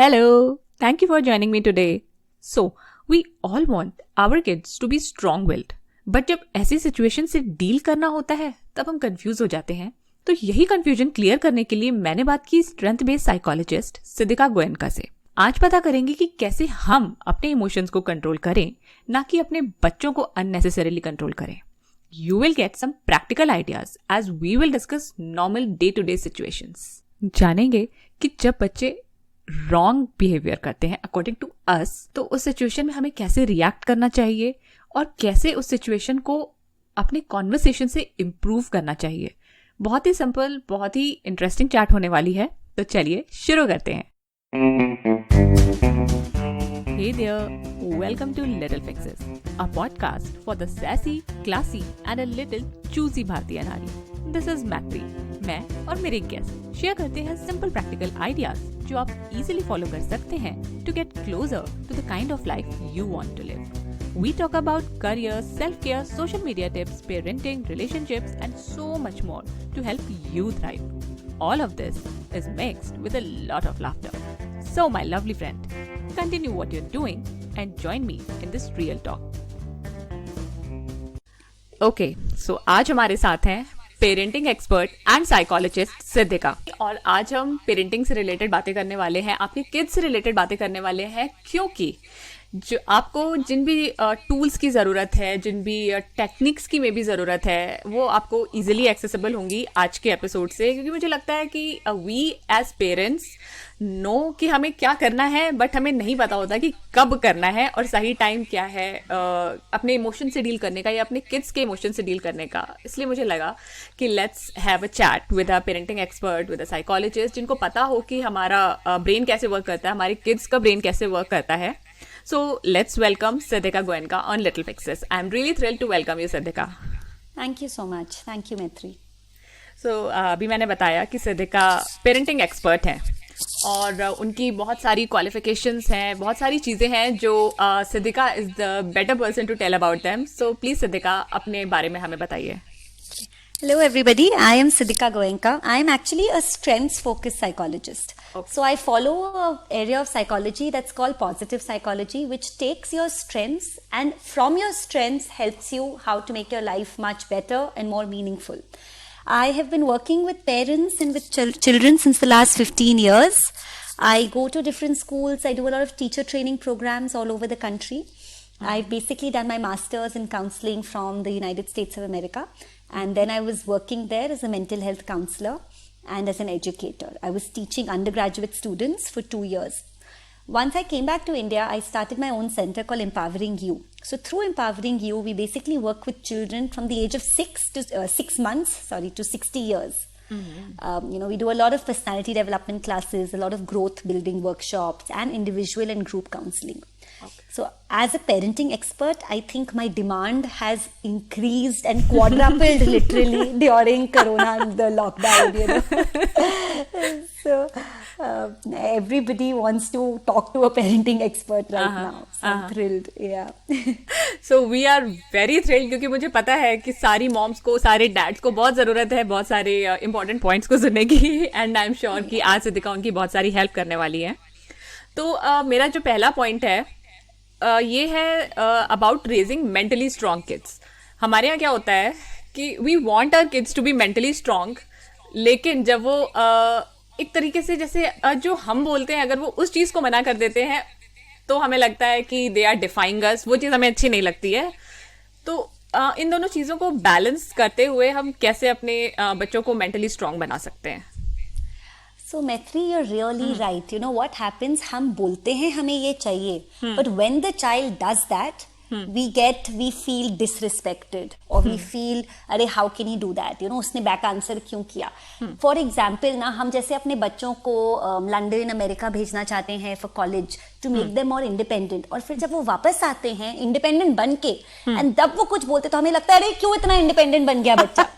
Hello, thank you for joining me today. So, we all want our kids to be strong-willed. But जब ऐसी situation से deal करना होता है तब हम कंफ्यूज हो जाते हैं. तो यही कंफ्यूजन क्लियर करने के लिए मैंने बात की strength based psychologist Siddhika Goenka से. आज पता करेंगे कि कैसे हम अपने इमोशंस को कंट्रोल करें, ना कि अपने बच्चों को अननेसेसरीली कंट्रोल करें. You will get some practical ideas as we will discuss normal day-to-day situations. जानेंगे कि जब बच्चे रॉन्ग बिहेवियर करते हैं अकॉर्डिंग टू अस, तो उस सिचुएशन में हमें कैसे रिएक्ट करना चाहिए और कैसे उस सिचुएशन को अपने कॉन्वर्सेशन से इम्प्रूव करना चाहिए. बहुत ही सिंपल, बहुत ही इंटरेस्टिंग चैट होने वाली है. तो चलिए शुरू करते हैं. Hey there, welcome to Little Fixes, a podcast for the sassy, classy and a little choosy भारतीय नारी. This is Matri. मैं और मेरे गेस्ट शेयर करते हैं सिंपल प्रैक्टिकल आइडियाज जो आप इजीली फॉलो कर सकते हैं to get closer to the kind of life you want to live. We talk about career, self-care, social media tips, parenting, relationships and so much more to help you thrive. All of this is mixed with a lot of laughter. So my lovely friend, continue what you're doing and join me in this real talk. Okay, so आज हमारे साथ हैं parenting expert and psychologist Siddhika. और आज हम parenting से related बातें करने वाले हैं, आपके किड्स से रिलेटेड बातें करने वाले हैं, क्योंकि जो आपको जिन भी टूल्स की ज़रूरत है, जिन भी टेक्निक्स की में भी ज़रूरत है, वो आपको इजीली एक्सेसिबल होंगी आज के एपिसोड से. क्योंकि मुझे लगता है कि वी एज पेरेंट्स नो कि हमें क्या करना है, बट हमें नहीं पता होता कि कब करना है और सही टाइम क्या है अपने इमोशन से डील करने का या अपने किड्स के इमोशन से डील करने का. इसलिए मुझे लगा कि let's have a chat with a parenting expert, with a psychologist, जिनको पता हो कि हमारा ब्रेन कैसे वर्क करता है, हमारे किड्स का ब्रेन कैसे वर्क करता है. So let's welcome Siddhika Goenka on Little Fixes. I'm really thrilled to welcome you, Siddhika. Thank you so much. Thank you, Maitri. So अभी मैंने बताया कि सिद्धिका पेरेंटिंग एक्सपर्ट हैं और उनकी बहुत सारी क्वालिफिकेशंस हैं, बहुत सारी चीज़ें हैं जो Siddhika is the better person to tell about them. So please Siddhika अपने बारे में हमें बताइए. Hello everybody, I am Siddhika Goenka. I am actually a strengths focused psychologist. Okay. So I follow an area of psychology that's called positive psychology, which takes your strengths and from your strengths helps you how to make your life much better and more meaningful. I have been working with parents and with children since the last 15 years. I go to different schools, I do a lot of teacher training programs all over the country. I've basically done my master's in counseling from the United States of America. And then I was working there as a mental health counselor and as an educator. I was teaching undergraduate students for 2 years. Once I came back to India, I started my own center called Empowering You. So through Empowering You, we basically work with children from the age of 6 months to 60 years. Mm-hmm. We do a lot of personality development classes, a lot of growth building workshops and individual and group counseling. Okay. So as a parenting expert, I think my demand has increased and quadrupled literally during Corona and the lockdown, So everybody wants to talk to a parenting expert right now. So I'm thrilled. Yeah. So we are very thrilled क्योंकि मुझे पता है कि सारी moms को, सारे dads को बहुत ज़रूरत है बहुत सारे इंपॉर्टेंट पॉइंट्स को सुनने की. एंड आई एम श्योर कि आज सिद्धिका उनकी बहुत सारी हेल्प करने वाली है. तो मेरा जो पहला पॉइंट है ये है about raising mentally strong kids. हमारे यहाँ क्या होता है कि we want our kids to be mentally strong, लेकिन जब वो एक तरीके से जैसे जो हम बोलते हैं, अगर वो उस चीज़ को मना कर देते हैं तो हमें लगता है कि दे आर डिफाइंग अस. वो चीज़ हमें अच्छी नहीं लगती है. तो इन दोनों चीज़ों को बैलेंस करते हुए हम कैसे अपने बच्चों को मेंटली स्ट्रॉन्ग बना सकते हैं. So Maitri, you're really right. You know what happens? हम बोलते हैं हमें ये चाहिए, but when the child does that, we feel disrespected or we feel अरे how can he do that? उसने back answer क्यों किया? For example ना, हम जैसे अपने बच्चों को लंदन अमेरिका भेजना चाहते हैं for college to make them more independent, और फिर जब वो वापस आते हैं independent बन के and तब वो कुछ बोलते तो हमें लगता है अरे क्यों इतना independent बन गया बच्चा.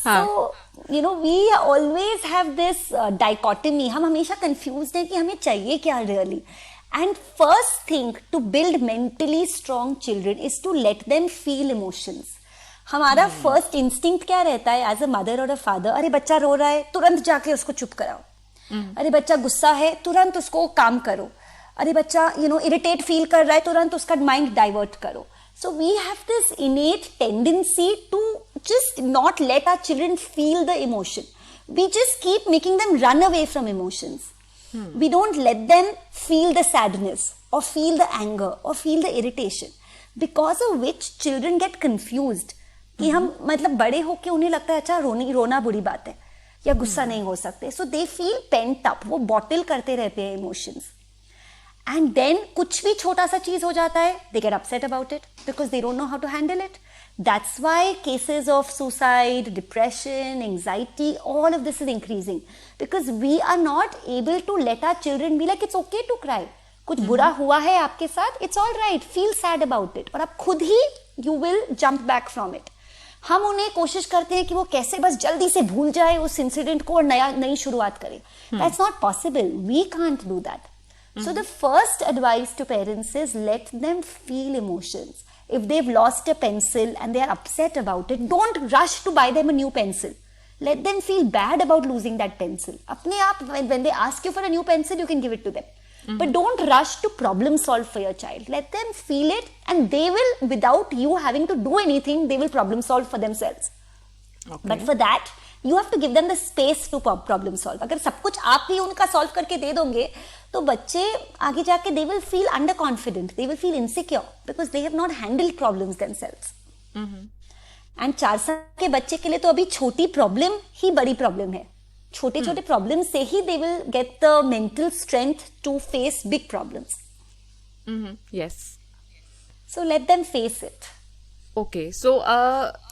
So we always have this dichotomy. हम हमेशा confused हैं कि हमें चाहिए क्या really. And first thing to build mentally strong children is to let them feel emotions. हमारा first instinct क्या रहता है as a mother or a father? अरे बच्चा रो रहा है, तुरंत जाके उसको चुप कराओ. अरे बच्चा गुस्सा है, तुरंत उसको काम करो. अरे बच्चा इरिटेट फील कर रहा है, तुरंत उसका माइंड डाइवर्ट करो. So we have this innate tendency to just not let our children feel the emotion. We just keep making them run away from emotions. We don't let them feel the sadness or feel the anger or feel the irritation, because of which children get confused. कि हम मतलब बड़े होके उन्हें लगता है अच्छा रोना बुरी बात है या गुस्सा नहीं हो सकते. So they feel pent up. वो बॉटल करते रहते हैं emotions. And then कुछ भी छोटा सा चीज हो जाता है, they get upset about it because they don't know how to handle it. That's why cases of suicide, depression, anxiety, all of this is increasing because we are not able to let our children be like it's okay to cry. कुछ बुरा हुआ है आपके साथ, it's all right, feel sad about it. और आप खुद ही you will jump back from it. हम उन्हें कोशिश करते हैं कि वो कैसे बस जल्दी से भूल जाए उस इंसिडेंट को और नई शुरुआत करें. That's not possible. We can't do that. So the first advice to parents is let them feel emotions. If they've lost a pencil and they are upset about it, don't rush to buy them a new pencil. Let them feel bad about losing that pencil. अपने आप, when they ask you for a new pencil, you can give it to them. But don't rush to problem solve for your child. Let them feel it and they will, without you having to do anything, they will problem solve for themselves. Okay. But for that, you have to give them the space to problem solve. अगर सब कुछ आप ही उनका solve करके दे दोगे, तो बच्चे आगे जाके they will feel underconfident, they will feel insecure because they have not handled problems themselves. And 4 साल के बच्चे के लिए तो अभी छोटी प्रॉब्लम ही बड़ी प्रॉब्लम है. छोटे छोटे प्रॉब्लम से ही they will get the mental strength to face big problems. Yes. So let them face it. Okay so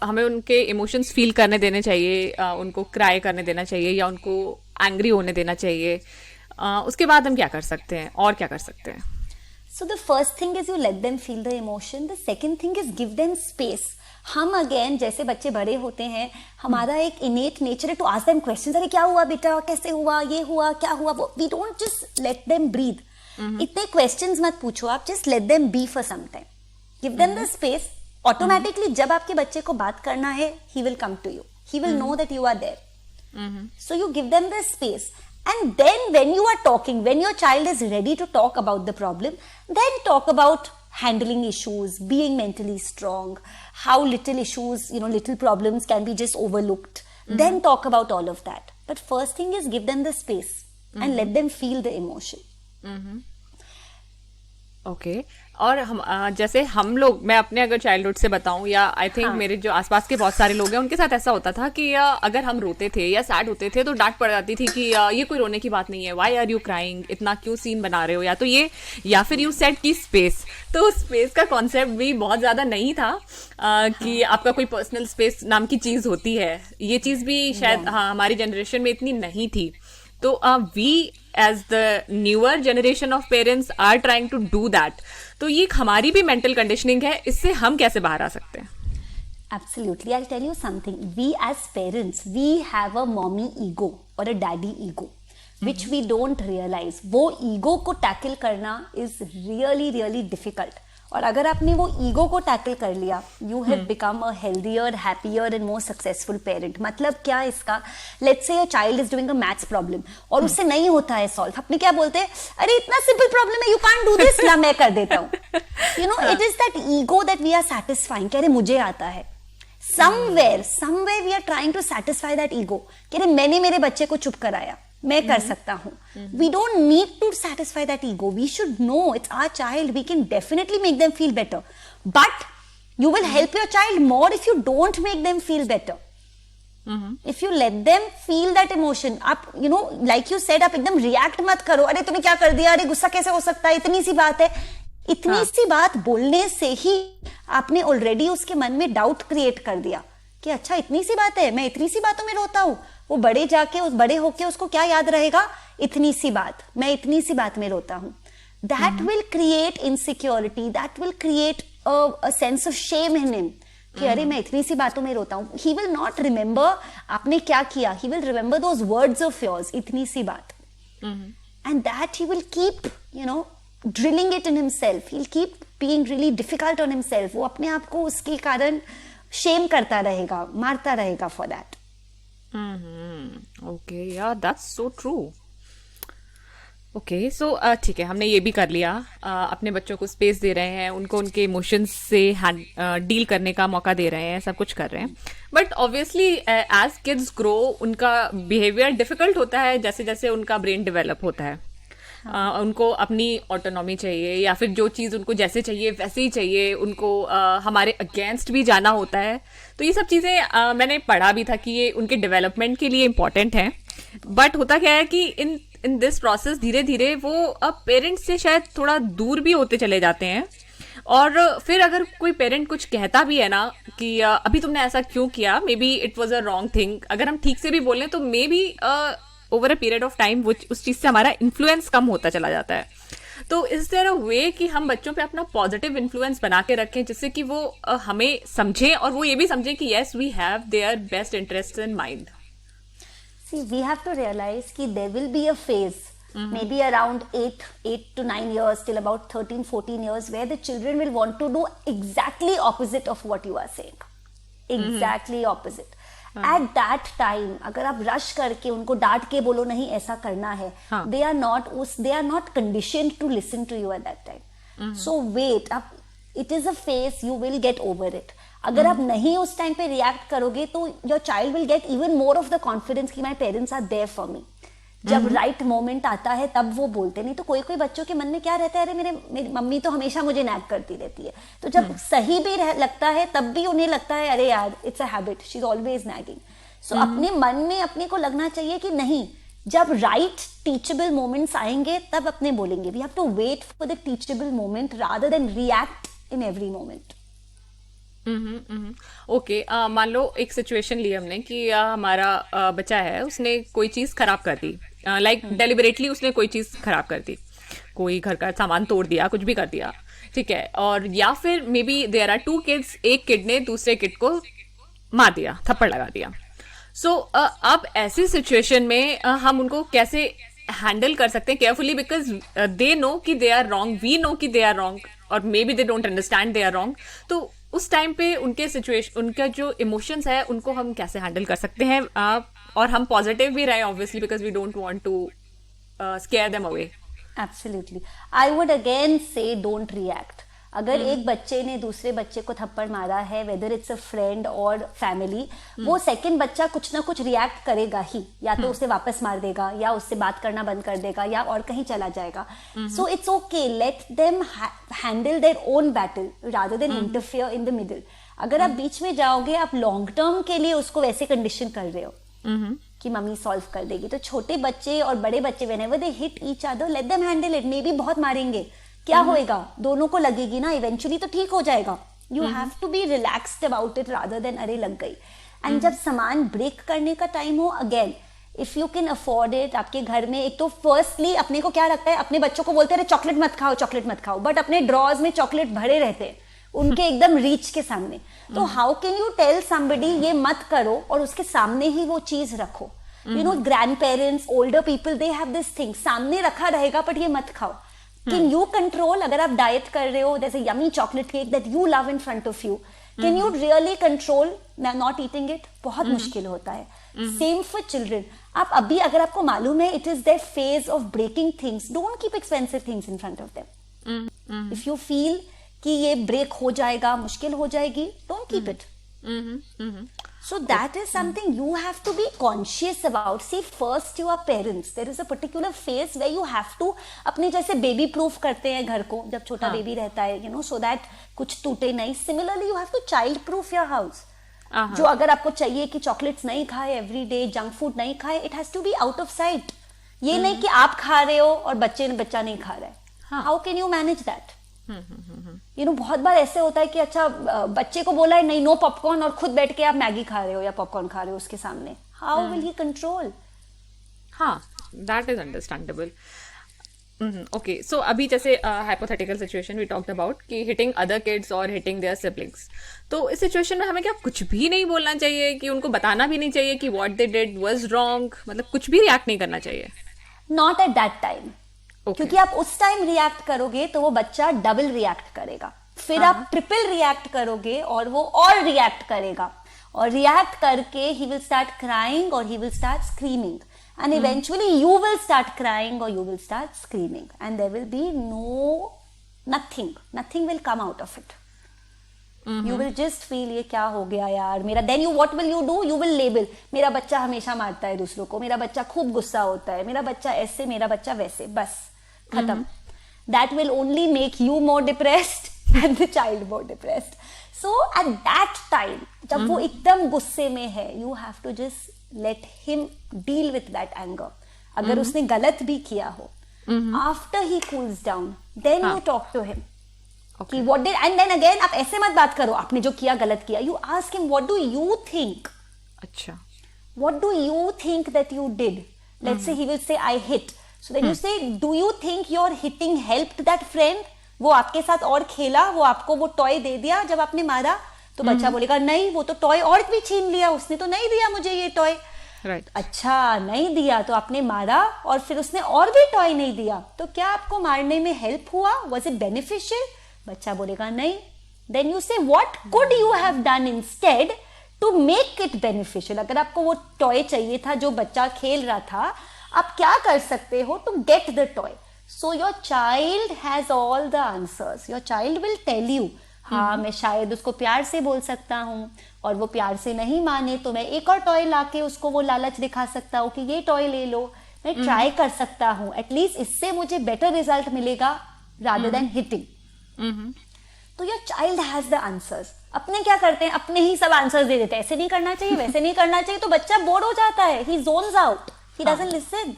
हमें उनके इमोशंस फील करने देने चाहिए, उनको क्राई करने देना चाहिए या उनको एंग्री होने देना चाहिए. उसके बाद हम क्या कर सकते हैं और क्या कर सकते हैं? So the first thing is you let them feel the emotion. The second thing is give them space. हम अगेन जैसे बच्चे बड़े होते हैं, हमारा एक innate nature है to ask them questions. अरे क्या हुआ बेटा, कैसे हुआ, ये हुआ, क्या हुआ. We don't just let them breathe. इतने questions मत पूछो आप, just let them be for some time. Give them the space. Automatically जब आपके बच्चे को बात करना है, he will come to you. He will know that you are there. So you give them the space. And then when you are talking, when your child is ready to talk about the problem, then talk about handling issues, being mentally strong, how little issues, little problems can be just overlooked. Then talk about all of that. But first thing is give them the space and let them feel the emotion. Okay और हम जैसे हम लोग, मैं अपने अगर childhood से बताऊं या आई थिंक मेरे जो आसपास के बहुत सारे लोग हैं उनके साथ ऐसा होता था कि अगर हम रोते थे या सैड होते थे तो डांट पड़ जाती थी कि ये कोई रोने की बात नहीं है, व्हाई आर यू क्राइंग, इतना क्यों सीन बना रहे हो, या तो ये या फिर यू सेड की स्पेस. तो स्पेस का कॉन्सेप्ट भी बहुत ज्यादा नहीं था कि आपका कोई पर्सनल स्पेस नाम की चीज होती है. ये चीज भी शायद हमारी जनरेशन में इतनी नहीं थी. तो we as the newer generation of parents are trying to do that. तो ये हमारी भी मेंटल कंडीशनिंग है, इससे हम कैसे बाहर आ सकते हैं? Absolutely. I'll tell you something. We as parents, we have a mommy ego or a daddy ego, which we don't realize. वो ego को टैकल करना is really, really difficult. और अगर आपने वो ईगो को टैकल कर लिया, you have become a healthier, happier and more successful parent. मतलब क्या इसका, let's say your child is doing a maths problem और उससे नहीं होता है सॉल्व. अपने क्या बोलते हैं, अरे इतना सिंपल प्रॉब्लम है, यू कांट डू दिस, ला मैं कर देता हूँ. It is that ego that we are satisfying. कह रहे मुझे आता है. Somewhere we are trying to satisfy that ego. कह रहे मैंने मेरे बच्चे को चुप कराया, मैं कर सकता हूँ. We don't need to satisfy that ego. We should know it's our child. We can definitely make them feel better. But you will help your child more if you don't make them feel better. If you let them feel that emotion. आप like you said, आप एकदम react मत करो. अरे तूने क्या कर दिया, अरे गुस्सा कैसे हो सकता है, इतनी सी बात है. इतनी सी बात बोलने से ही आपने ऑलरेडी उसके मन में डाउट क्रिएट कर दिया कि अच्छा इतनी सी बात है, मैं इतनी सी बातों में रोता हूँ. वो बड़े होके उसको क्या याद रहेगा, इतनी सी बात, मैं इतनी सी बात में रोता हूँ. That will create insecurity, that will create a sense of shame in him कि अरे मैं इतनी सी बातों में रोता हूँ. ही विल नॉट रिमेंबर आपने क्या किया, he will remember those words of yours, इतनी सी बात. And that he will keep drilling it in himself. He will keep being really difficult on himself. वो अपने आप को उसके कारण शेम करता रहेगा, मारता रहेगा for that. Okay, yeah, that's so true. Okay so ठीक है, हमने ये भी कर लिया, अपने बच्चों को स्पेस दे रहे हैं, उनको उनके इमोशंस से डील करने का मौका दे रहे हैं, सब कुछ कर रहे हैं। But obviously as kids grow उनका बिहेवियर डिफिकल्ट होता है जैसे जैसे उनका ब्रेन डेवलप होता है। उनको अपनी ऑटोनॉमी चाहिए, या फिर जो चीज़ उनको जैसे चाहिए वैसे ही चाहिए, उनको हमारे अगेंस्ट भी जाना होता है। तो ये सब चीज़ें मैंने पढ़ा भी था कि ये उनके डेवलपमेंट के लिए इम्पॉर्टेंट है। बट होता क्या है कि इन इन दिस प्रोसेस धीरे धीरे वो अब पेरेंट्स से शायद थोड़ा दूर भी होते चले जाते हैं। और फिर अगर कोई पेरेंट कुछ कहता भी है ना कि अभी तुमने ऐसा क्यों किया, may be it was a wrong thing, अगर हम ठीक से भी बोलें तो may be over a period of time उस चीज से हमारा इन्फ्लुएंस कम होता चला जाता है। तो इज देयर अ वे कि हम बच्चों पे अपना पॉजिटिव इन्फ्लुएंस बना के रखें जिससे कि वो हमें समझें और वो ये भी समझें कि yes we have their best interest in mind. See, we have to realize that there will be a phase, maybe around 8 to 9 years till about 13, 14 years, where the children will want to do exactly opposite of what you are saying. Exactly opposite. At that time, अगर आप rush करके उनको डांट के बोलो नहीं ऐसा करना है, they are not conditioned to listen to you at that time. So wait, it is a phase, you will get over it. अगर आप नहीं उस टाइम पे रिएक्ट करोगे तो your child will get even more of the confidence कि my parents are there for me. जब right moment आता है तब वो बोलते, नहीं तो कोई कोई बच्चों के मन में क्या रहता है, अरे मेरी मम्मी तो हमेशा मुझे नैग करती रहती है। तो जब सही भी लगता है तब भी उन्हें लगता है अरे यार it's a habit, she is always nagging. So अपने मन में अपने को लगना चाहिए कि नहीं, जब राइट टीचेबल मोमेंट्स आएंगे तब अपने बोलेंगे। We have to wait for the teachable moment rather than react in every moment. Okay, मान लो एक सिचुएशन ली हमने कि हमारा बच्चा है, उसने कोई चीज खराब कर दी, लाइक डेलिबरेटली उसने कोई चीज खराब कर दी, कोई घर का सामान तोड़ दिया, कुछ भी कर दिया, ठीक है। और या फिर maybe there are two kids, एक किड ने दूसरे किड को मार दिया, थप्पड़ लगा दिया। सो अब ऐसी सिचुएशन में हम उनको कैसे हैंडल कर सकते हैं केयरफुली, बिकॉज दे नो कि they are wrong, we know कि दे आर रॉन्ग, और maybe they don't understand they are wrong. तो उस टाइम पे उनके सिचुएशन, उनका जो इमोशंस है उनको हम कैसे हैंडल कर सकते हैं, और हम पॉजिटिव भी रहे obviously, because we don't want to scare them away. Absolutely, I would again say don't react. अगर एक बच्चे ने दूसरे बच्चे को थप्पड़ मारा है, वेदर इट्स अ फ्रेंड और फैमिली, वो सेकंड बच्चा कुछ ना कुछ रिएक्ट करेगा ही, या तो उसे वापस मार देगा, या उससे बात करना बंद कर देगा, या और कहीं चला जाएगा। So it's okay, let them handle their own battle rather than interfere in the middle. अगर आप बीच में जाओगे, आप लॉन्ग टर्म के लिए उसको वैसे कंडीशन कर रहे हो कि मम्मी सॉल्व कर देगी। तो छोटे बच्चे और बड़े बच्चे whenever they hit each other, let them handle it. May be बहुत मारेंगे, क्या होएगा, दोनों को लगेगी ना, इवेंचुअली तो ठीक हो जाएगा। You have to be relaxed about it rather than अरे लग गई। एंड जब सामान ब्रेक करने का टाइम हो, again if you can afford it, आपके घर में एक तो फर्स्टली अपने को क्या लगता है, अपने बच्चों को बोलते हैं चॉकलेट मत खाओ, चॉकलेट मत खाओ, बट अपने ड्रॉज में चॉकलेट भरे रहते हैं उनके एकदम रीच के सामने। तो how can you tell somebody ये मत करो और उसके सामने ही वो चीज रखो। You know, grand parents, older people, they have this thing, सामने रखा रहेगा बट ये मत खाओ। Can you control, अगर आप डाइट कर रहे हो, जैसे yummy chocolate cake that you love in front of you, can you really control not eating it? बहुत मुश्किल होता है। Same for children. आप अभी अगर आपको मालूम है it is their phase of breaking things, don't keep expensive things in front of them. If you feel कि ये break हो जाएगा, मुश्किल हो जाएगी, don't keep it. So that is something you have to be conscious about. See, first you are parents. There is a particular phase where you have to अपने जैसे baby proof करते हैं घर को जब छोटा baby रहता है, you know, so that कुछ टूटे नहीं. Similarly, you have to child proof your house. जो अगर आपको चाहिए कि चॉकलेट्स नहीं खाए every day, जंक फूड नहीं खाए, it has to be out of sight. ये नहीं कि आप खा रहे हो और बच्चा नहीं खा रहा है. How can you manage that? You know, बहुत बार ऐसे होता है कि अच्छा बच्चे को बोला है नहीं, नो पॉपकॉर्न, और खुद बैठ के आप मैगी खा रहे हो या पॉपकॉर्न खा रहे हो उसके सामने. How will he control? हाँ, that is understandable. Okay, so अभी जैसे hypothetical situation we talked about कि हिटिंग अदर किड्स और हिटिंग देयर सिबलिंग्स, तो इस सिचुएशन में हमें क्या कुछ भी नहीं बोलना चाहिए, कि उनको बताना भी नहीं चाहिए कि what they did was wrong, मतलब कुछ भी रिएक्ट नहीं करना चाहिए? Not at that time. क्योंकि आप उस टाइम रिएक्ट करोगे तो वो बच्चा डबल रिएक्ट करेगा, फिर आप ट्रिपल रिएक्ट करोगे और वो और रिएक्ट करेगा, और रिएक्ट करके ही विल स्टार्ट क्राइंग और he will start screaming. and eventually you will start crying or you will start screaming, and there will be nothing will come out of it. You will just feel ये क्या हो गया यार मेरा. Then what will you do? You will label. मेरा बच्चा हमेशा मारता है दूसरों को, मेरा बच्चा खूब गुस्सा होता है, मेरा बच्चा ऐसे, मेरा बच्चा वैसे, बस खत्म. That will only make you more depressed and the child more depressed. So at that time, जब वो एकदम गुस्से में है, you have to just let him deal with that anger. अगर उसने गलत भी किया हो, after he cools down, then you talk to him. कि what did, and then again आप ऐसे मत बात करो आपने जो किया गलत किया. You ask him what do you think. अच्छा. What do you think that you did? Let's say he will say I hit. So then you say do you think your hitting helped that friend? वो आपके साथ और खेला, वो आपको वो toy दे दिया जब आपने मारा, तो बच्चा बोलेगा नहीं वो तो टॉय और भी छीन लिया, उसने तो नहीं दिया मुझे ये टॉय. Right. अच्छा नहीं दिया तो आपने मारा और फिर उसने और भी टॉय नहीं दिया, तो क्या आपको मारने में हेल्प हुआ? Was it beneficial? बच्चा बोलेगा नहीं. Then you say what could you have done instead to make it beneficial? अगर आपको वो टॉय चाहिए था जो बच्चा खेल रहा था, आप क्या कर सकते हो to get the toy? So your child has all the answers. Your child will tell you, हाँ मैं शायद उसको प्यार से बोल सकता हूँ, और वो प्यार से नहीं माने तो मैं एक और टॉय लाके उसको वो लालच दिखा सकता हूँ कि ये टॉय ले लो, मैं ट्राई कर सकता हूँ, एटलीस्ट इससे मुझे बेटर रिजल्ट मिलेगा rather than hitting. तो your child has the answers. अपने क्या करते हैं, अपने ही सब आंसर्स दे देते हैं, ऐसे नहीं करना चाहिए, वैसे नहीं करना चाहिए, तो बच्चा बोर हो जाता है, he zones out, he doesn't listen.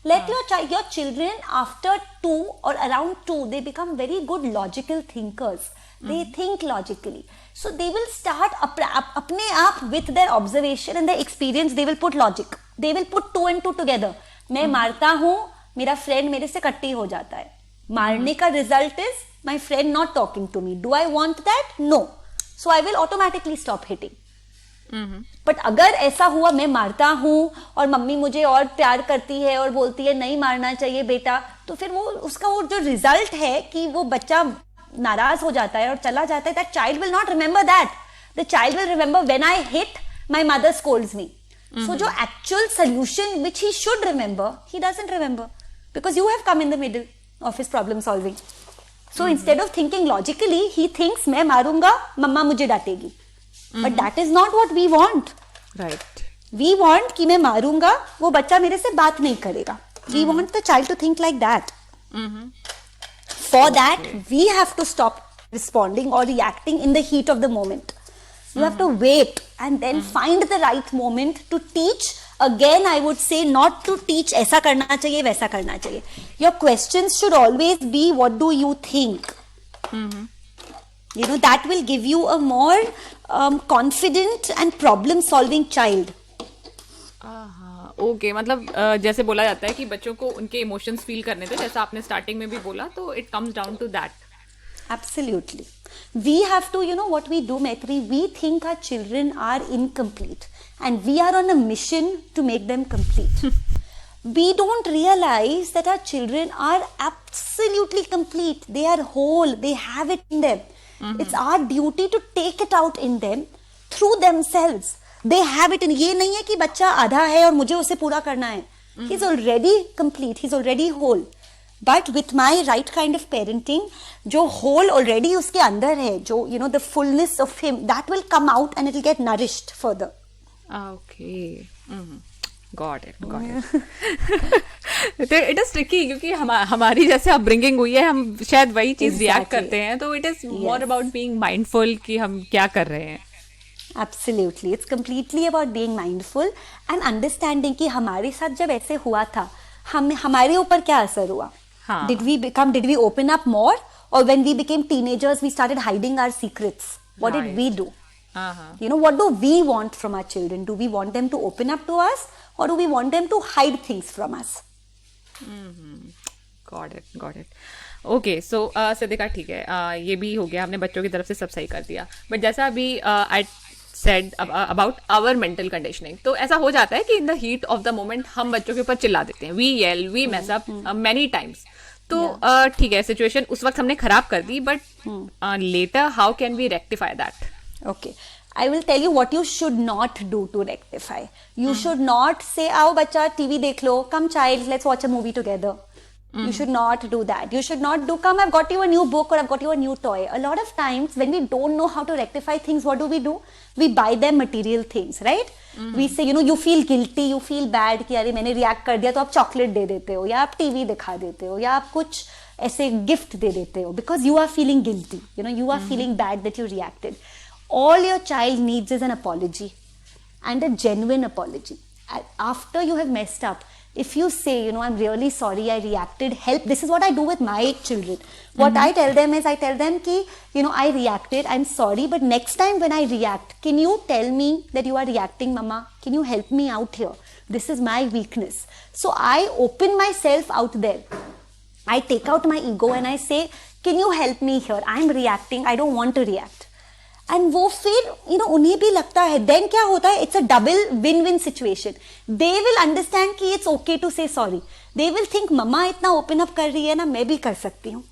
Let your children after 2 or around 2, they become very good logical thinkers. They think logically. So they will start अपने आप with their observation and their experience, they will put logic. They will put 2 and 2 together. मैं मारता हूँ, मेरा friend मेरे से कट्टी हो जाता है. मारने का result is my friend not talking to me. Do I want that? No. So I will automatically stop hitting. But अगर ऐसा हुआ मैं मारता हूँ और मम्मी मुझे और प्यार करती है और बोलती है नहीं मारना चाहिए बेटा, तो फिर वो उसका वो जो रिजल्ट है कि वो बच्चा नाराज हो जाता है और चला जाता है, that child will not remember that. The child will remember when I hit, my mother scolds me. So जो actual solution which he should remember, he doesn't remember because you have come in the middle of his problem solving. So instead of thinking logically, he thinks मैं मारूंगा, मम्मा मुझे डांटेगी. But that is not what we want. Right. We want कि मैं मारूंगा, वो बच्चा मेरे से बात नहीं करेगा. We want the child to think like that. For that, we have to stop responding or reacting in the heat of the moment. You have to wait and then find the right moment to teach. Again, I would say not to teach ऐसा करना चाहिए, वैसा करना चाहिए. Your questions should always be, what do you think? You know, that will give you a more confident and problem-solving child. Okay, मतलब जैसे बोला जाता है कि बच्चों को उनके इमोशंस फील करने दो, जैसा आपने स्टार्टिंग में भी बोला, तो it comes down to that. Absolutely. We have to, you know what we do, Maitri, we think our children are incomplete and we are on a mission to make them complete. We don't realize that our children are absolutely complete. They are whole. They have it in them. It's our duty to take it out in them through themselves. They have it in. ये नहीं है कि बच्चा आधा है और मुझे उसे पूरा करना है. He's already complete. He's already whole. But with my right kind of parenting, जो whole already उसके अंदर है, जो you know the fullness of him, that will come out and it will get nourished further. Okay. Got it. It is tricky क्योंकि हमारी जैसे upbringing हुई है, हम शायद वही चीज रिएक्ट करते हैं, तो it is more about being mindful कि हम क्या कर रहे हैं. Absolutely, it's completely about being mindful and understanding कि हमारे साथ जब ऐसे हुआ था, हमारे ऊपर क्या असर हुआ. Did we open up more, or when we became teenagers we started hiding our secrets? What did we do? You know, what do we want from our children? Do we want them to open up to us, or do we want them to hide things from us? Got it. Okay, so Siddhika ठीक है, ये भी हो गया, हमने बच्चों की तरफ से सब सही कर दिया. बट जैसा अभी I said about our mental conditioning, तो ऐसा हो जाता है कि in the heat of the moment हम बच्चों के ऊपर चिल्ला देते हैं, we yell, we mess up many times. तो ठीक है, सिचुएशन उस वक्त हमने खराब कर दी, but later how can we rectify that? Okay, I will tell you what you should not do to rectify. You should not say, आओ बच्चा TV देख लो, come child, let's watch a movie together. You should not do that. You should not do, come, I've got you a new book or I've got you a new toy. A lot of times when we don't know how to rectify things, what do? We buy them material things, right? We say, you feel guilty, you feel bad कि अरे मैंने react कर दिया तो आप chocolate दे देते हो या आप TV दिखा देते हो या आप कुछ ऐसे gift दे देते हो because you are feeling guilty. You are feeling bad that you reacted. All your child needs is an apology and a genuine apology. After you have messed up, if you say, I'm really sorry, I reacted, help. This is what I do with my children. What I tell them is, I tell them ki, I reacted, I'm sorry, but next time when I react, can you tell me that you are reacting, mama? Can you help me out here? This is my weakness. So I open myself out there. I take out my ego and I say, can you help me here? I'm reacting, I don't want to react. And वो फिर उन्हें भी लगता है, then क्या होता है, it's a double win-win situation. They will understand कि it's okay to say sorry. They will think मम्मा इतना open up कर रही है ना, मैं भी कर सकती हूँ.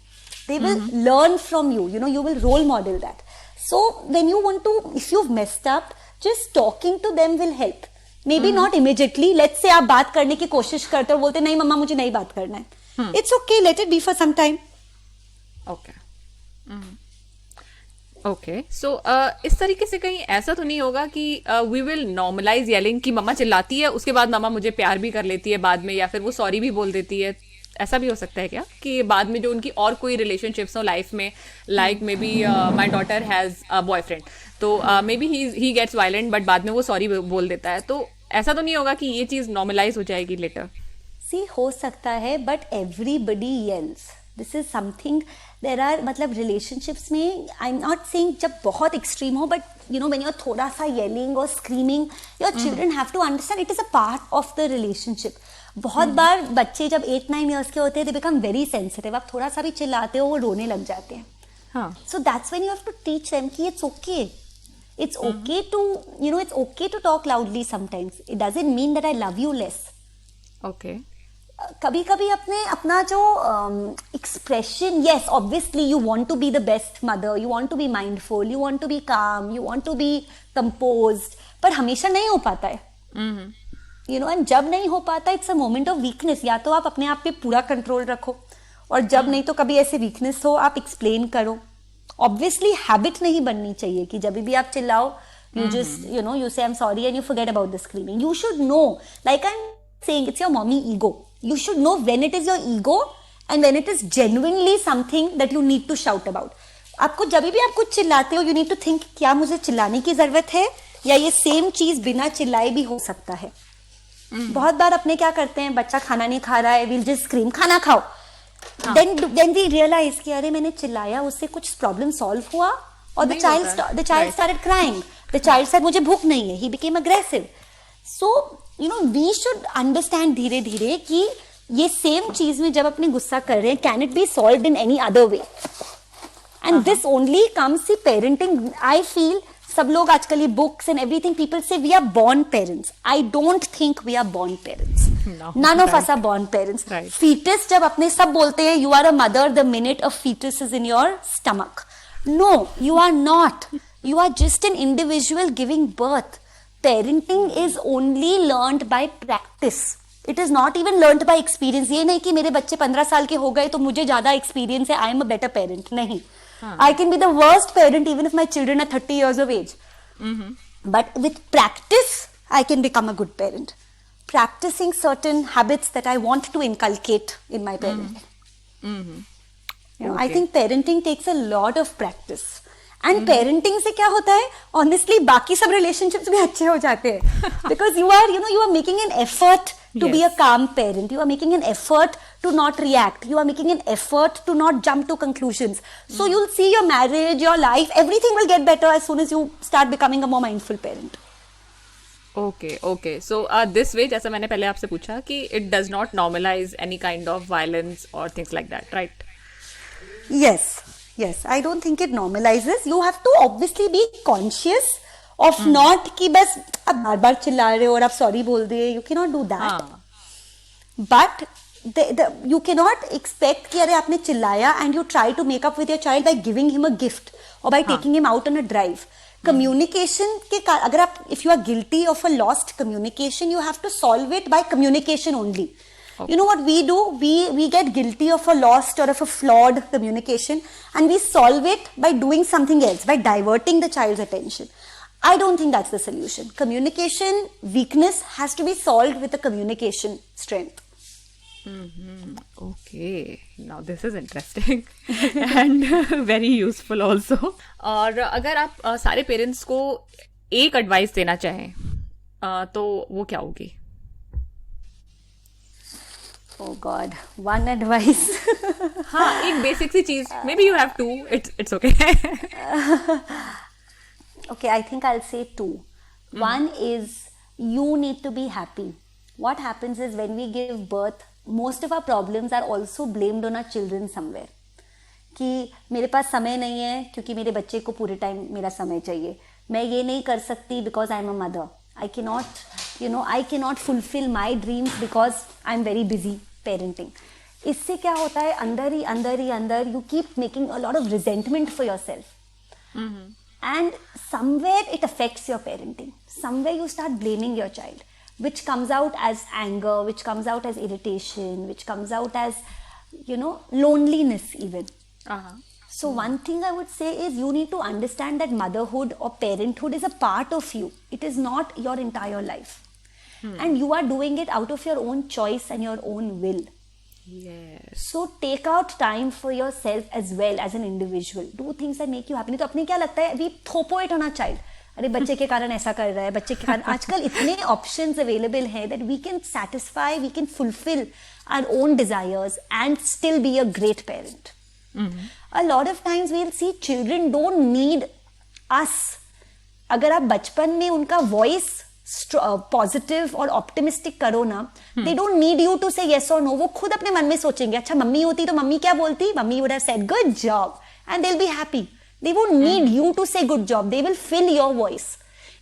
They will learn from you. You will role model that. So when you want to, if you've messed up, just talking to them will help. Maybe not immediately. Let's say आप बात करने की कोशिश करते हो, बोलते नहीं मम्मा मुझे नहीं बात करना है. It's okay, let it be for some time. Okay. Okay so इस तरीके से कहीं ऐसा तो नहीं होगा कि वी विल नॉर्मलाइज येलिंग कि मम्मा चिल्लाती है उसके बाद मम्मा मुझे प्यार भी कर लेती है बाद में या फिर वो सॉरी भी बोल देती है, ऐसा भी हो सकता है क्या कि बाद में जो उनकी और कोई रिलेशनशिप्स हो लाइफ में, like maybe my daughter has a boyfriend तो maybe he gets violent but बाद में वो सॉरी बोल देता है, तो ऐसा तो नहीं होगा कि ये चीज नॉर्मलाइज हो जाएगी लेटर? सी हो सकता है but everybody yells. This is something there are मतलब रिलेशनशिप्स में आई एम नॉट सेइंग जब बहुत एक्सट्रीम हो बट व्हेन यू आर थोड़ा सा येलिंग और screaming your children have to understand it is a part of the relationship. बहुत बार बच्चे जब 8-9 ईयर्स के होते हैं दे बिकम वेरी सेंसिटिव. आप थोड़ा सा भी चिल्लाते हो वो रोने लग जाते हैं. So that's when you have to teach them कि it's okay. It's okay to, it's okay to talk loudly sometimes. It doesn't mean that I love you less. Okay. कभी कभी अपना जो expression, yes, obviously you want to be the best mother, you want to be mindful, you want to be calm, you want to be composed, पर हमेशा नहीं हो पाता है. And जब नहीं हो पाता it's a moment of weakness. या तो आप अपने आप पे पूरा कंट्रोल रखो और जब नहीं तो कभी ऐसे वीकनेस हो आप एक्सप्लेन करो. Obviously habit नहीं बननी चाहिए कि जब भी आप चिल्लाओ you just you say I'm sorry and you forget about the screaming. You should know, like I'm saying, it's your mommy ego. You should know when it is your ego and when it is genuinely something that you need to shout about. आपको जब भी आप कुछ चिल्लाते हो you need to think क्या मुझे चिल्लाने की जरूरत है या ये सेम चीज बिना चिल्लाए भी हो सकता है. बहुत बार अपने क्या करते हैं, बच्चा खाना नहीं खा रहा है, we'll just scream खाना खाओ. Then we realize कि अरे मैंने चिल्लाया उससे कुछ प्रॉब्लम सॉल्व हुआ और the child started crying. The child said मुझे भूख नहीं है. He became aggressive. So we should understand धीरे धीरे कि ये सेम चीज में जब अपने गुस्सा कर रहे हैं can it be solved in any other way? And this only comes see parenting. I feel सब लोग आजकल ये books and everything people say we are born parents. I don't think we are born parents. No, None of us are born parents. Right. Fetus जब अपने सब बोलते हैं you are a mother the minute a fetus is in your stomach. No, you are not. You are just an individual giving birth. Parenting is only learned by practice. It is not even learned by experience. ये नहीं कि मेरे बच्चे 15 साल के हो गए तो मुझे ज्यादा experience है, I am a better parent. नहीं. I can be the worst parent even if my children are 30 years of age. But with practice, I can become a good parent. Practicing certain habits that I want to inculcate in my parenting. I think parenting takes a lot of practice. And parenting से क्या होता है? Honestly, बाकी सब relationships भी अच्छे हो जाते हैं. Because you are making an effort to be a calm parent. You are making an effort to not react. You are making an effort to not jump to conclusions. So you'll see your marriage, your life, everything will get better as soon as you start becoming a more mindful parent. Okay. So this way, जैसा मैंने पहले आपसे पूछा कि it does not normalize any kind of violence or things like that, right? Yes. I don't think it normalizes. You have to obviously be conscious of not कि बस आप बार-बार चिल्ला रहे हो और आप sorry बोल दिए. You cannot do that. But you cannot expect कि अरे आपने चिल्लाया and you try to make up with your child by giving him a gift or by taking him out on a drive. Communication अगर आप if you are guilty of a lost communication, you have to solve it by communication only. You know what we do? We get guilty of a lost or of a flawed communication, and we solve it by doing something else, by diverting the child's attention. I don't think that's the solution. Communication weakness has to be solved with a communication strength. Okay, now this is interesting and very useful also. और अगर आप सारे parents को एक advice देना चाहें तो वो क्या होगी? Oh God, one advice. हाँ, एक बेसिक सी चीज. Maybe you have two. It's okay. Okay, I think I'll say two. One is you need to be happy. What happens is when we give birth, most of our problems are also blamed on our children somewhere. कि मेरे पास समय नहीं है क्योंकि मेरे बच्चे को पूरे टाइम मेरा समय चाहिए. मैं ये नहीं कर सकती because I'm a mother. I cannot fulfill my dreams because I'm very busy parenting. इससे क्या होता है, अंदर you keep making a lot of resentment for yourself. And somewhere it affects your parenting. Somewhere you start blaming your child, which comes out as anger, which comes out as irritation, which comes out as, loneliness even. So one thing I would say is you need to understand that motherhood or parenthood is a part of you. It is not your entire life. And you are doing it out of your own choice and your own will. Yes. So take out time for yourself as well as an individual. Do things that make you happy. नहीं तो अपने क्या लगता है, we throw it on our child. अरे बच्चे के कारण ऐसा कर रहा है, बच्चे के कारण आजकल इतने options available हैं that we can satisfy, we can fulfill our own desires and still be a great parent. A lot of times we'll see children don't need us. अगर आप बचपन में उनका voice पॉजिटिव और ऑप्टिमिस्टिक करो ना, they don't need you to say yes और no. वो खुद अपने मन में सोचेंगे, अच्छा मम्मी होती तो मम्मी क्या बोलती, mummy would have said good job and they will be happy. They won't need you to say good job, they will fill your voice.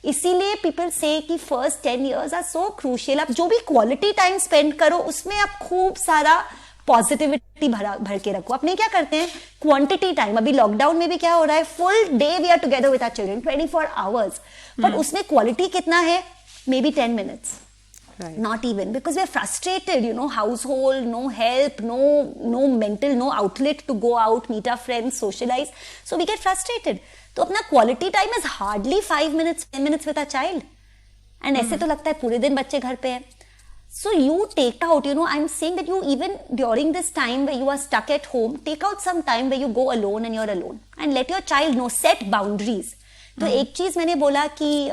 इसीलिए पीपल से कि first 10 years are so crucial. आप जो भी quality time spend करो उसमें आप खूब सारा पॉजिटिविटी भर के रखो. अपने क्या करते हैं, क्वांटिटी टाइम. अभी लॉकडाउन में भी क्या हो रहा है, full day we are together with our children 24 hours, but उसमें क्वालिटी कितना है, maybe 10 minutes. Right. Not even, because we are frustrated, household, no help, no mental, no outlet to go out, meet our friends, socialize. So we get frustrated. तो अपना quality time is hardly 5 minutes, 10 minutes with our child. And ऐसे तो लगता है पूरे दिन बच्चे घर पे हैं. So you take out, I'm saying that you even during this time where you are stuck at home, take out some time where you go alone and you're alone. And let your child know, set boundaries. तो एक चीज मैंने बोला कि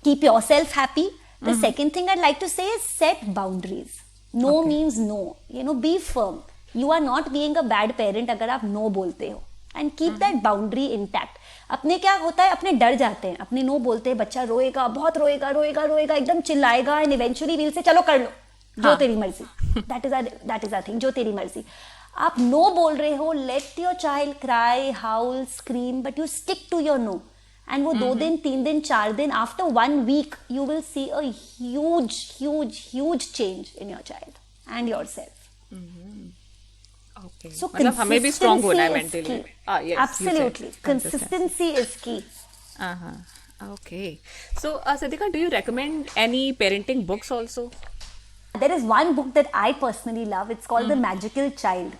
keep yourself happy. The second thing I'd like to say is set boundaries. No means no. Be firm. You are not being a bad parent अगर आप no बोलते हो. And keep that boundary intact. अपने क्या होता है, अपने डर जाते हैं, अपने no बोलते हैं, बच्चा रोएगा, बहुत रोएगा, एकदम चिल्लाएगा, and eventually we'll say चलो कर लो, जो तेरी मर्जी. That is our thing, जो तेरी मर्जी. आप नो बोल रहे हो, let your child cry, howl, scream, but you stick to your no. And वो 2 दिन, 3 दिन, 4 दिन, after 1 week you will see a huge change in your child and yourself. Okay. So मतलब हमें भी strong होना है consistency is mentally. key. Yes, Absolutely. Consistency is key. Okay. So, Siddhika, do you recommend any parenting books also? There is one book that I personally love. It's called The Magical Child.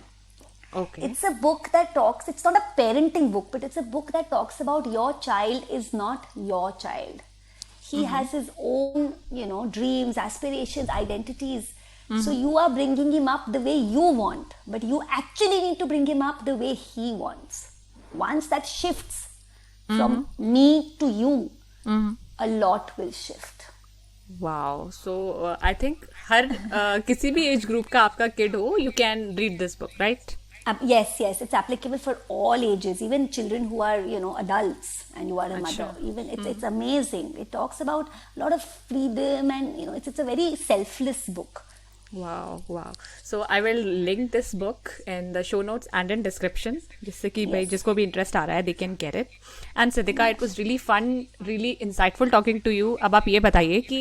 Okay. It's a book that talks, it's not a parenting book, but it's a book that talks about your child is not your child. He has his own, dreams, aspirations, identities. So you are bringing him up the way you want, but you actually need to bring him up the way he wants. Once that shifts from me to you, a lot will shift. Wow. So, I think हर किसी भी age group का आपका kid हो, you can read this book, right? Yes, it's applicable for all ages, even children who are, adults and you are a mother. Even it's amazing. It talks about a lot of freedom and, it's a very selfless book. Wow. So I will link this book in the show notes and in description, जिससे कि भाई जिसको भी interest आ रहा है they can get it. And Siddhika, it was really fun, really insightful talking to you. अब आप ये बताइए कि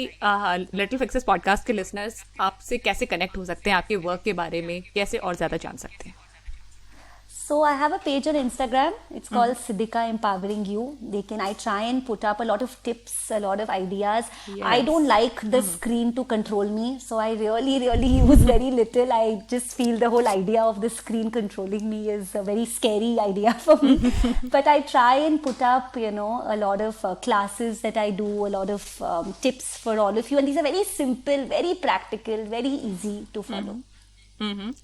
Little Fixes podcast के listeners आपसे कैसे कनेक्ट हो सकते हैं, आपके वर्क के बारे में कैसे और ज़्यादा जान सकते हैं. So I have a page on Instagram. It's called Siddhika Empowering You. I try and put up a lot of tips, a lot of ideas. Yes. I don't like the screen to control me, so I really use very little. I just feel the whole idea of the screen controlling me is a very scary idea for me. But I try and put up, a lot of classes that I do, a lot of tips for all of you. And these are very simple, very practical, very easy to follow.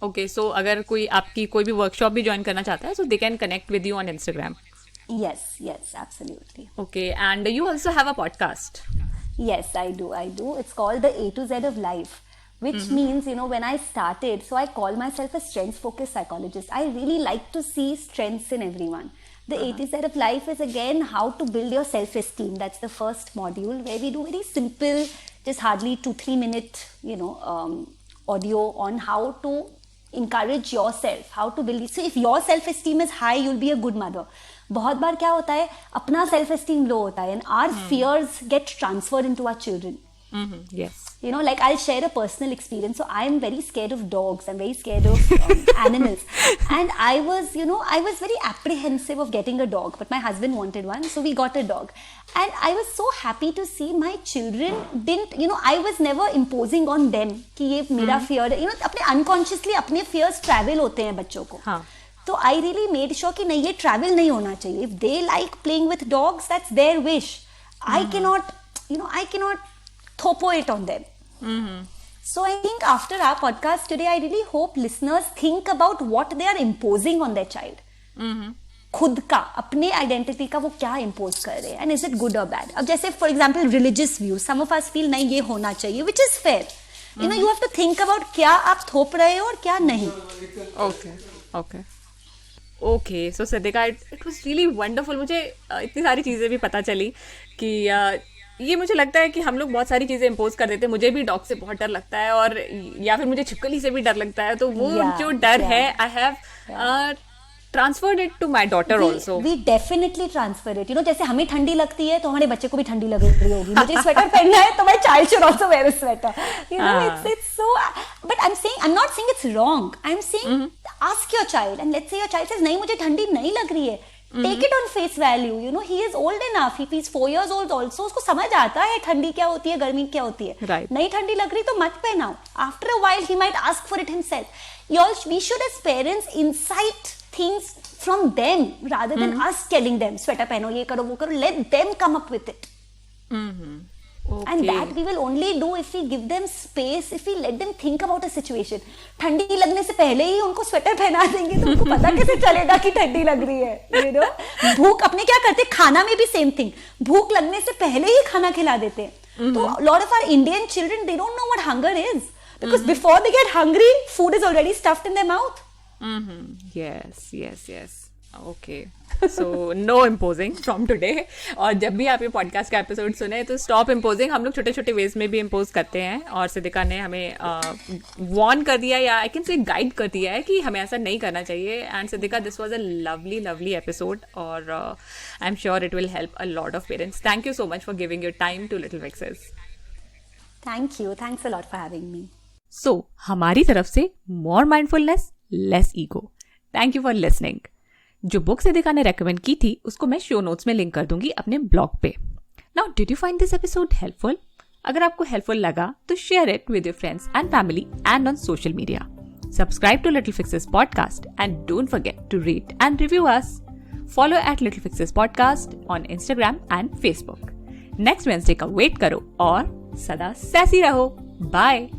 Okay, so अगर कोई आपकी कोई भी workshop भी join करना चाहता है, so they can connect with you on Instagram. Yes, absolutely. Okay, and you also have a podcast. Yes, I do. It's called the A to Z of life, which means, when I started, so I call myself a strengths-focused psychologist. I really like to see strengths in everyone. The A to Z of life is again how to build your self-esteem. That's the first module where we do very simple, just hardly 2-3 minute, audio on how to encourage yourself, how to build it. So if your self-esteem is high, you'll be a good mother. बहुत बार क्या होता है, अपना self-esteem low होता है, and our fears get transferred into our children. Yes. Like I'll share a personal experience. So I'm very scared of dogs. I'm very scared of animals. And I was very apprehensive of getting a dog. But my husband wanted one. So we got a dog. And I was so happy to see my children didn't, I was never imposing on them कि ये मेरा fear है. अपने unconsciously अपने fears travel होते हैं बच्चों को. हाँ. तो I really made sure कि नहीं, ये travel नहीं होना चाहिए. If they like playing with dogs, that's their wish. I cannot thopo it on them. So I think after our podcast today, I really hope listeners think about what they are imposing on their child. खुद का, अपने identity का वो क्या impose कर रहे हैं, and is it good और बैड. अब जैसे for example religious view, some of us feel नहीं ये होना चाहिए, which is fair. You have to think about क्या आप थोप रहे हो और क्या नहीं. Okay, so Siddhika, it was really wonderful. मुझे इतनी सारी चीज़ें भी पता चली कि ये मुझे लगता है कि हम लोग बहुत सारी चीज़ें इम्पोज कर देते हैं. मुझे भी डॉग से बहुत डर लगता है, और या फिर मुझे छिपकली से भी डर लगता है. तो वो जो डर है, I have transferred it to my daughter also. We definitely transfer it. जैसे हमें ठंडी लगती है तो हमारे बच्चे को भी ठंडी लग रही होगी. मुझे स्वेटर पहनना है तो my child should also wear a sweater. It's so. But I'm not saying it's wrong. I'm saying ask your child, and let's say your child says नहीं, मुझे ठंडी नहीं लग रही है. Take it on face value. He is old enough. If he's 4 years old also, उसको समझ आता है ठंडी क्या होती है, गर्मी क्या होती है. Right. नहीं ठंडी लग रही तो मत पहनाओ. After a while, he might ask for it himself. We should as parents incite things from them rather than us telling them sweater pehno, ye karo, wo karo. Let them come up with it. Okay. And that we will only do if we give them space, if we let them think about a situation. ठंडी लगने से पहले ही उनको sweater पहना देंगे तो उनको पता कैसे चलेगा कि ठंडी लग रही है. भूख अपने क्या करते, खाना में भी सेम थिंग, भूख लगने से पहले ही खाना खिला देते हैं. तो lot of our Indian children, they don't know what hunger is, because before they get hungry, food is already stuffed in their mouth. Yes. Okay. So no imposing from today. और जब भी आप ये पॉडकास्ट का episode सुने तो stop imposing. हम लोग छोटे छोटे वेज में भी इम्पोज करते हैं, और सिद्धिका ने हमें वॉर्न कर दिया, या आई कैन से गाइड कर दिया है कि हमें ऐसा नहीं करना चाहिए. And Siddhika, this was a lovely episode, और I am sure it will help a lot of parents. Thank you so much for giving your time to Little Fixes. Thank you. Thanks a lot for having me. So, हमारी तरफ से more mindfulness, less ego. Thank you for listening. जो book Siddhika ने recommend की थी उसको मैं show notes में लिंक कर दूंगी अपने ब्लॉग पे. Now, did you find this episode helpful? अगर आपको हेल्पफुल लगा तो share it with your friends and family and on social media. Subscribe to Little Fixes podcast and don't forget to rate and review us. Follow at Little Fixes podcast on Instagram and Facebook. Next Wednesday का wait करो और सदा sassy रहो. Bye.